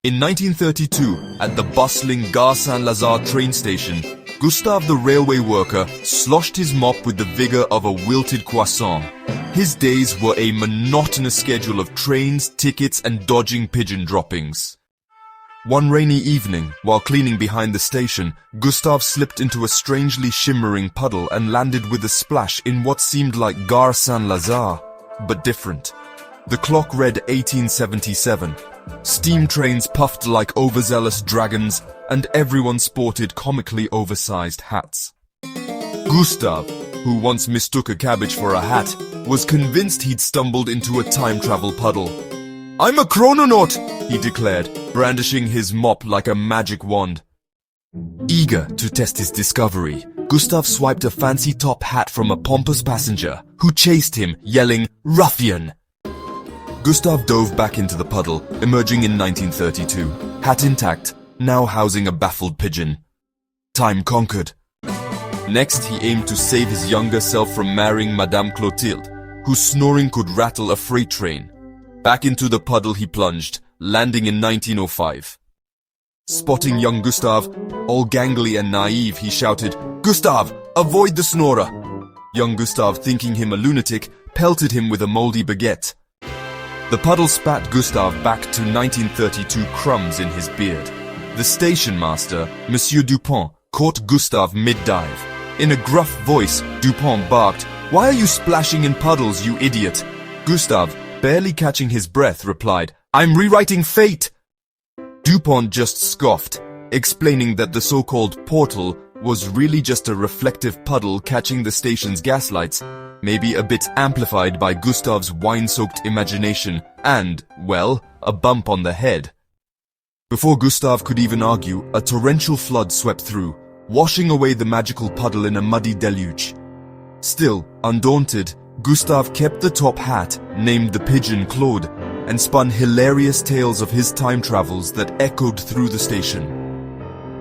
In 1932, at the bustling Gare Saint-Lazare train station, Gustave the railway worker sloshed his mop with the vigor of a wilted croissant. His days were a monotonous schedule of trains, tickets, and dodging pigeon droppings. One rainy evening, while cleaning behind the station, Gustave slipped into a strangely shimmering puddle and landed with a splash in what seemed like Gare Saint-Lazare, but different. The clock read 1877. Steam trains puffed like overzealous dragons, and everyone sported comically oversized hats. Gustave, who once mistook a cabbage for a hat, was convinced he'd stumbled into a time travel puddle. "I'm a Chrononaut," he declared, brandishing his mop like a magic wand. Eager to test his discovery, Gustave swiped a fancy top hat from a pompous passenger, who chased him, yelling, "Ruffian!" Gustave dove back into the puddle, emerging in 1932, hat intact, now housing a baffled pigeon. Time conquered. Next, he aimed to save his younger self from marrying Madame Clotilde, whose snoring could rattle a freight train. Back into the puddle he plunged, landing in 1905. Spotting young Gustave, all gangly and naive, he shouted, "Gustave, avoid the snorer!" Young Gustave, thinking him a lunatic, pelted him with a moldy baguette. The puddle spat Gustave back to 1932 crumbs in his beard. The station master, Monsieur Dupont, caught Gustave mid-dive. In a gruff voice, Dupont barked, "Why are you splashing in puddles, you idiot?" Gustave, barely catching his breath, replied, "I'm rewriting fate!" Dupont just scoffed, explaining that the so-called portal was really just a reflective puddle catching the station's gaslights, maybe a bit amplified by Gustave's wine-soaked imagination and, well, a bump on the head. Before Gustave could even argue, a torrential flood swept through, washing away the magical puddle in a muddy deluge. Still, undaunted, Gustave kept the top hat, named the pigeon Claude, and spun hilarious tales of his time travels that echoed through the station.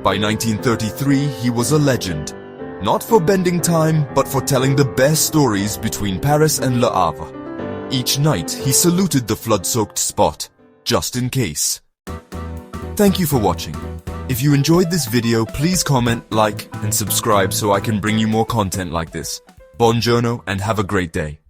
By 1933, he was a legend. Not for bending time, but for telling the best stories between Paris and Le Havre. Each night, he saluted the flood-soaked spot, just in case. Thank you for watching. If you enjoyed this video, please comment, like, and subscribe so I can bring you more content like this. Buongiorno and have a great day.